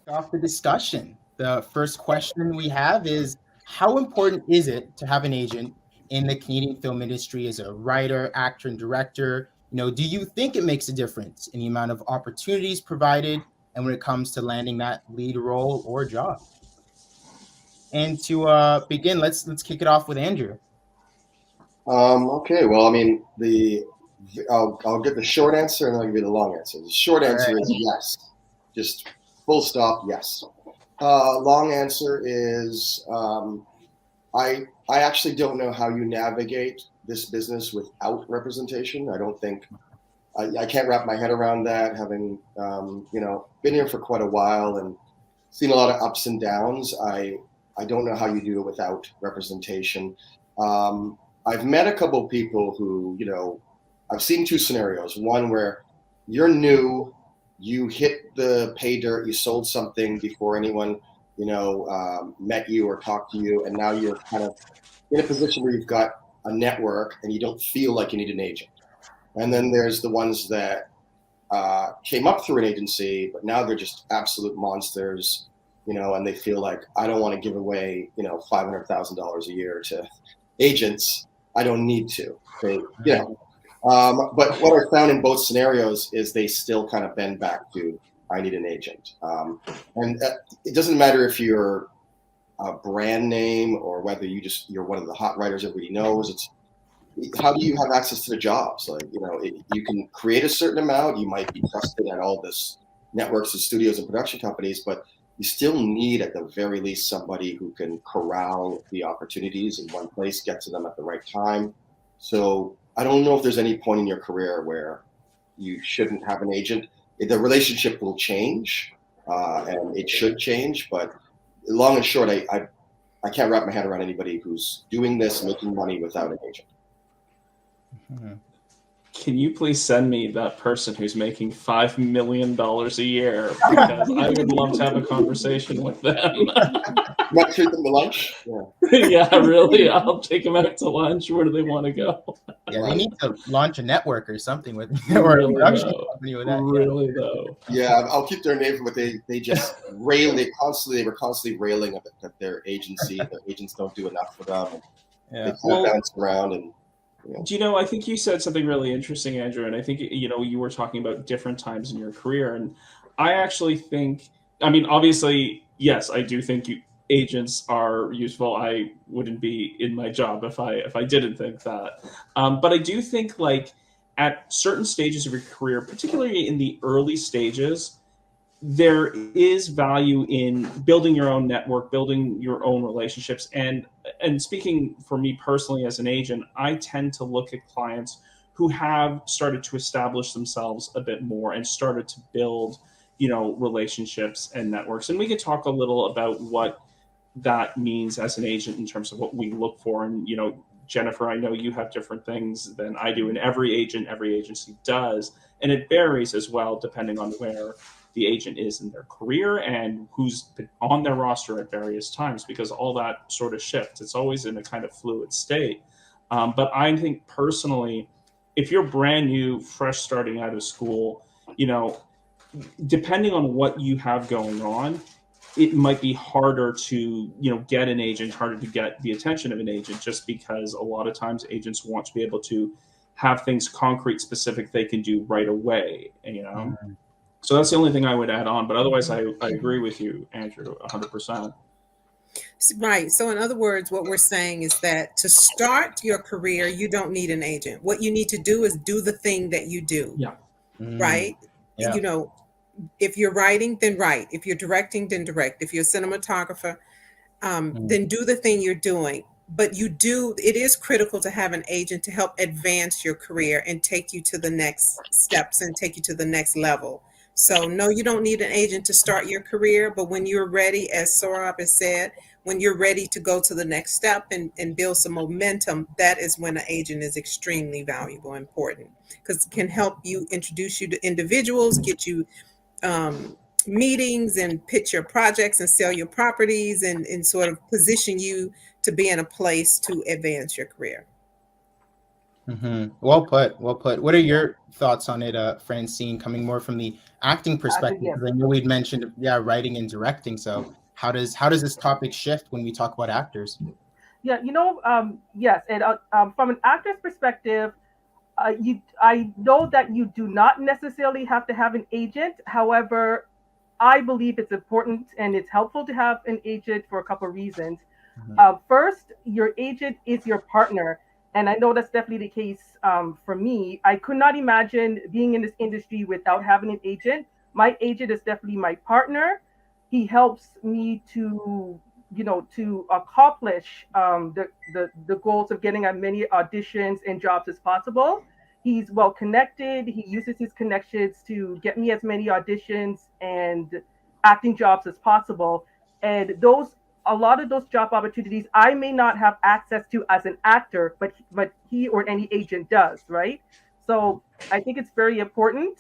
Off the discussion. The first question we have is, how important is it to have an agent in the Canadian film industry as a writer, actor, and director? Do you think it makes a difference in the amount of opportunities provided and when it comes to landing that lead role or job? And to begin, let's kick it off with Andrew. Okay, well, I mean, I'll give the short answer and I'll give you the long answer. The short All answer right. is yes, just full stop, yes. Long answer is I actually don't know how you navigate this business without representation. I don't think I can't wrap my head around that. Having been here for quite a while and seen a lot of ups and downs, I don't know how you do it without representation. Um, I've met a couple of people who, I've seen two scenarios. One where you're new, you hit the pay dirt, you sold something before anyone, met you or talked to you, and now you're kind of in a position where you've got a network and you don't feel like you need an agent. And then there's the ones that came up through an agency, but now they're just absolute monsters, and they feel like I don't want to give away, $500,000 a year to agents. I don't need to. But what I found in both scenarios is they still kind of bend back to I need an agent, and it doesn't matter if you're a brand name or whether you're one of the hot writers everybody knows. It's how do you have access to the jobs? Like, you can create a certain amount. You might be trusted at all this networks and studios and production companies, but you still need, at the very least, somebody who can corral the opportunities in one place, get to them at the right time. So I don't know if there's any point in your career where you shouldn't have an agent. The relationship will change, and it should change. But long and short, I can't wrap my head around anybody who's doing this, making money without an agent. Mhm. Can you please send me that person who's making $5 million a year? Because I would love to have a conversation with them. Might treat them to lunch. Yeah. Yeah, really. I'll take them out to lunch. Where do they want to go? Yeah, they need to launch a network or something with or a Really production though. company with that. Really though. Yeah, I'll keep their name, but they just rail. They were constantly railing at their agency. Their agents don't do enough for them. And Yeah. they kind Well, of bounce around and. do you know, I think you said something really interesting, Andrew, and I think, you were talking about different times in your career. And I actually think, I mean, obviously, yes, I do think agents are useful. I wouldn't be in my job if I didn't think that. But I do think, like, at certain stages of your career, particularly in the early stages, there is value in building your own network, building your own relationships. And speaking for me personally as an agent, I tend to look at clients who have started to establish themselves a bit more and started to build, relationships and networks. And we could talk a little about what that means as an agent in terms of what we look for. And, Jennifer, I know you have different things than I do, and every agency does. And it varies as well, depending on where the agent is in their career and who's been on their roster at various times, because all that sort of shifts. It's always in a kind of fluid state. But I think personally, if you're brand new, fresh starting out of school, you know, depending on what you have going on, it might be harder to get an agent, harder to get the attention of an agent, just because a lot of times agents want to be able to have things concrete, specific they can do right away. Mhm. So that's the only thing I would add on. But otherwise, I agree with you, Andrew, 100%. Right. So, in other words, what we're saying is that to start your career, you don't need an agent. What you need to do is do the thing that you do, Yeah. Mm. right? Yeah. If you're writing, then write. If you're directing, then direct. If you're a cinematographer, Mm. then do the thing you're doing. But it is critical to have an agent to help advance your career and take you to the next steps and take you to the next level. So, no, you don't need an agent to start your career, but when you're ready, as Saurabh has said, when you're ready to go to the next step and build some momentum, that is when an agent is extremely valuable and important because it can help you introduce you to individuals, get you um, meetings and pitch your projects and sell your properties and sort of position you to be in a place to advance your career. Well put. Well put. What are your thoughts on it, Francine? Coming more from the acting perspective, yes. because I know we'd mentioned, writing and directing. So how does this topic shift when we talk about actors? Yeah, yes, and from an actor's perspective, I know that you do not necessarily have to have an agent. However, I believe it's important and it's helpful to have an agent for a couple of reasons. First, your agent is your partner. And I know that's definitely the case for me. I could not imagine being in this industry without having an agent. My agent is definitely my partner. He helps me to accomplish the goals of getting as many auditions and jobs as possible. He's well connected. He uses his connections to get me as many auditions and acting jobs as possible. And a lot of those job opportunities I may not have access to as an actor, but he or any agent does, right? So I think it's very important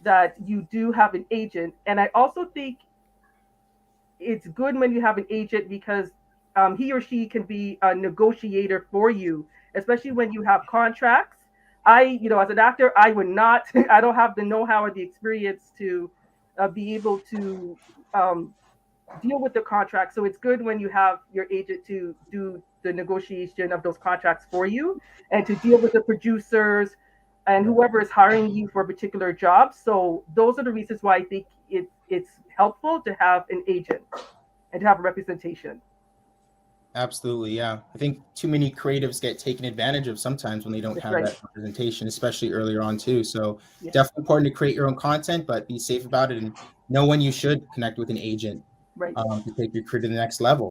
that you do have an agent. And I also think it's good when you have an agent because he or she can be a negotiator for you, especially when you have contracts. As an actor, I would not, I don't have the know-how or the experience to be able to deal with the contract. So it's good when you have your agent to do the negotiation of those contracts for you and to deal with the producers and whoever is hiring you for a particular job. So those are the reasons why I think it's helpful to have an agent and to have a representation. Absolutely, yeah. I think too many creatives get taken advantage of sometimes when they don't That's have right. that representation, especially earlier on too. So Yeah. definitely important to create your own content, but be safe about it and know when you should connect with an agent Right. to take your career to the next level.